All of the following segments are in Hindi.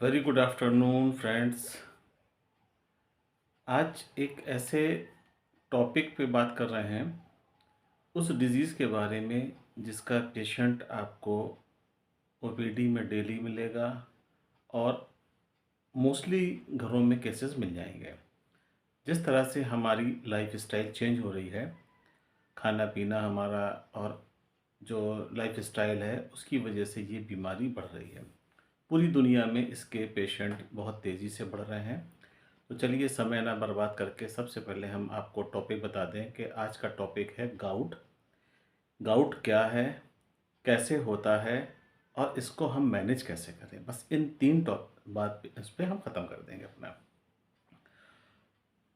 Very good afternoon friends. आज एक ऐसे टॉपिक पे बात कर रहे हैं, उस डिज़ीज़ के बारे में जिसका पेशेंट आपको ओपीडी में डेली मिलेगा और मोस्टली घरों में केसेस मिल जाएंगे। जिस तरह से हमारी लाइफस्टाइल चेंज हो रही है, खाना पीना हमारा और जो लाइफस्टाइल है उसकी वजह से ये बीमारी बढ़ रही है। पूरी दुनिया में इसके पेशेंट बहुत तेज़ी से बढ़ रहे हैं। तो चलिए समय ना बर्बाद करके सबसे पहले हम आपको टॉपिक बता दें कि आज का टॉपिक है गाउट। गाउट क्या है, कैसे होता है और इसको हम मैनेज कैसे करें। बस इन तीन टॉप बात पे इस पे हम ख़त्म कर देंगे अपना।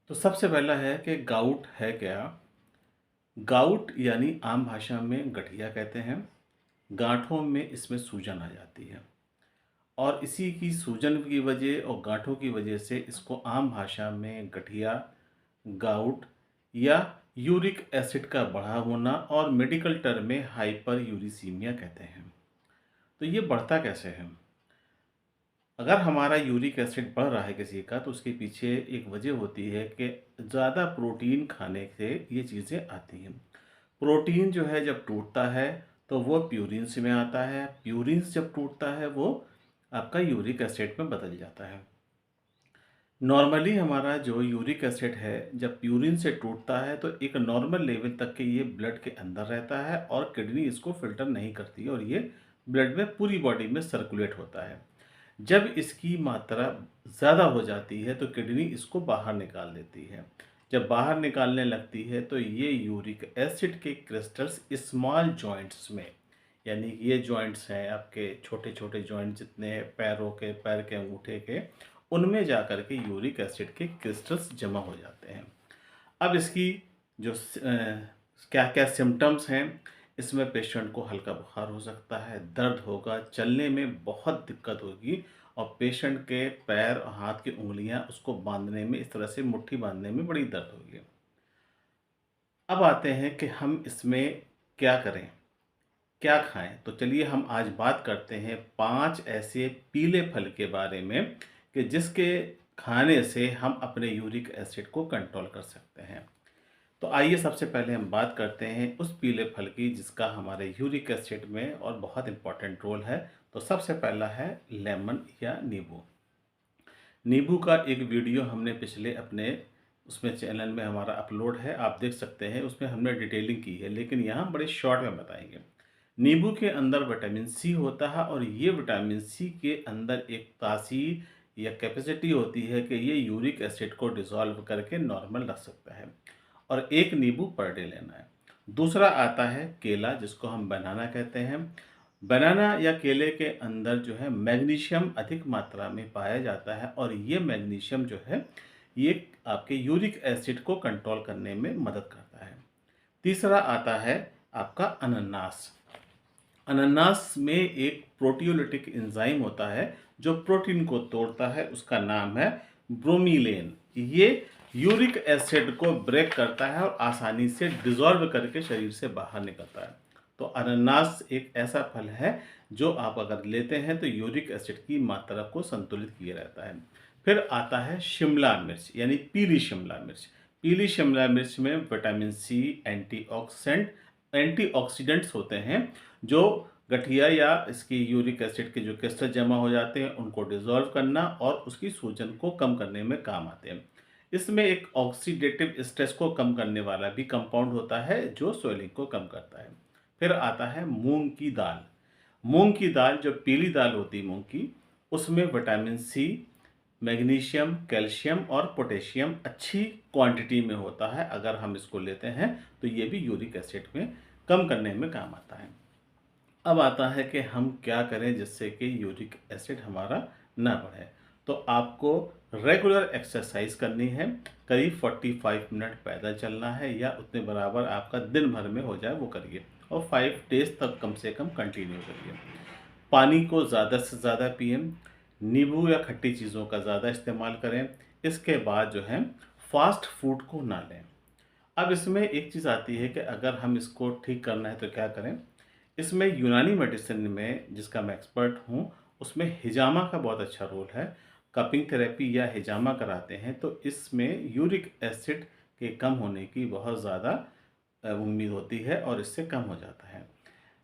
तो सबसे पहला है कि गाउट है क्या। गाउट यानी आम भाषा में गठिया कहते हैं। गांठों में इसमें सूजन आ जाती है और इसी की सूजन की वजह और गांठों की वजह से इसको आम भाषा में गठिया, गाउट या यूरिक एसिड का बढ़ा होना और मेडिकल टर्म में हाइपर यूरिसीमिया कहते हैं। तो ये बढ़ता कैसे है? अगर हमारा यूरिक एसिड बढ़ रहा है किसी का, तो उसके पीछे एक वजह होती है कि ज़्यादा प्रोटीन खाने से ये चीज़ें आती हैं। प्रोटीन जो है जब टूटता है तो वो प्यूरिन्स में आता है, प्यूरिन्स जब टूटता है वो आपका यूरिक एसिड में बदल जाता है। नॉर्मली हमारा जो यूरिक एसिड है जब प्यूरिन से टूटता है तो एक नॉर्मल लेवल तक के ये ब्लड के अंदर रहता है और किडनी इसको फिल्टर नहीं करती और ये ब्लड में पूरी बॉडी में सर्कुलेट होता है। जब इसकी मात्रा ज़्यादा हो जाती है तो किडनी इसको बाहर निकाल देती है। जब बाहर निकालने लगती है तो ये यूरिक एसिड के क्रिस्टल्स स्मॉल जॉइंट्स में, यानी ये जॉइंट्स हैं आपके छोटे छोटे जॉइंट जितने पैरों के, पैर के अंगूठे के, उनमें जाकर के यूरिक एसिड के क्रिस्टल्स जमा हो जाते हैं। अब इसकी जो क्या क्या सिम्टम्स हैं, इसमें पेशेंट को हल्का बुखार हो सकता है, दर्द होगा, चलने में बहुत दिक्कत होगी और पेशेंट के पैर और हाथ की उंगलियां उसको बांधने में, इस तरह से मुट्ठी बांधने में बड़ी दर्द होगी। अब आते हैं कि हम इसमें क्या करें, क्या खाएं। तो चलिए हम आज बात करते हैं 5 ऐसे पीले फल के बारे में कि जिसके खाने से हम अपने यूरिक एसिड को कंट्रोल कर सकते हैं। तो आइए सबसे पहले हम बात करते हैं उस पीले फल की जिसका हमारे यूरिक एसिड में और बहुत इंपॉर्टेंट रोल है। तो सबसे पहला है लेमन या नींबू। नींबू का एक वीडियो हमने पिछले अपने उसमें चैनल में हमारा अपलोड है, आप देख सकते हैं। उसमें हमने डिटेलिंग की है, लेकिन यहाँ बड़े शॉर्ट में बताएंगे। नींबू के अंदर विटामिन सी होता है और ये विटामिन सी के अंदर एक तासीर या कैपेसिटी होती है कि ये यूरिक एसिड को डिसॉल्व करके नॉर्मल रख सकता है और एक नींबू पर डे लेना है। दूसरा आता है केला, जिसको हम बनाना कहते हैं। बनाना या केले के अंदर जो है मैग्नीशियम अधिक मात्रा में पाया जाता है और ये मैग्नीशियम जो है ये आपके यूरिक एसिड को कंट्रोल करने में मदद करता है। तीसरा आता है आपका अनानास। अनानास में एक प्रोटियोलिटिक एंजाइम होता है जो प्रोटीन को तोड़ता है, उसका नाम है ब्रोमीलेन। ये यूरिक एसिड को ब्रेक करता है और आसानी से डिसॉल्व करके शरीर से बाहर निकलता है। तो अनानास एक ऐसा फल है जो आप अगर लेते हैं तो यूरिक एसिड की मात्रा को संतुलित किए रहता है। फिर आता है शिमला मिर्च, यानी पीली शिमला मिर्च। पीली शिमला मिर्च में विटामिन सी, एंटीऑक्सीडेंट्स होते हैं जो गठिया या इसकी यूरिक एसिड के जो क्रिस्टल जमा हो जाते हैं उनको डिसॉल्व करना और उसकी सूजन को कम करने में काम आते हैं। इसमें एक ऑक्सीडेटिव स्ट्रेस को कम करने वाला भी कंपाउंड होता है जो स्वेलिंग को कम करता है। फिर आता है मूंग की दाल। मूंग की दाल जो पीली दाल होती है मूंग की, उसमें विटामिन सी, मैग्नीशियम, कैल्शियम और पोटेशियम अच्छी क्वांटिटी में होता है। अगर हम इसको लेते हैं तो ये भी यूरिक एसिड में कम करने में काम आता है। अब आता है कि हम क्या करें जिससे कि यूरिक एसिड हमारा ना बढ़े। तो आपको रेगुलर एक्सरसाइज करनी है, करीब 45 मिनट पैदल चलना है या उतने बराबर आपका दिन भर में हो जाए वो करिए और 5 डेज तक कम से कम कंटिन्यू करिए। पानी को ज़्यादा से ज़्यादा पिएं, नींबू या खट्टी चीज़ों का ज़्यादा इस्तेमाल करें। इसके बाद जो है फास्ट फूड को ना लें। अब इसमें एक चीज़ आती है कि अगर हम इसको ठीक करना है तो क्या करें। इसमें यूनानी मेडिसिन में जिसका मैं एक्सपर्ट हूँ, उसमें हिजामा का बहुत अच्छा रोल है। कपिंग थेरेपी या हिजामा कराते हैं तो इसमें यूरिक एसिड के कम होने की बहुत ज़्यादा उम्मीद होती है और इससे कम हो जाता है।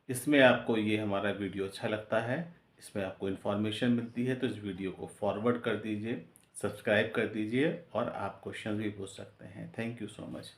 इसमें आपको ये हमारा वीडियो अच्छा लगता है, इसमें आपको इन्फॉर्मेशन मिलती है तो इस वीडियो को फॉरवर्ड कर दीजिए, सब्सक्राइब कर दीजिए और आप क्वेश्चन भी पूछ सकते हैं। Thank you so much.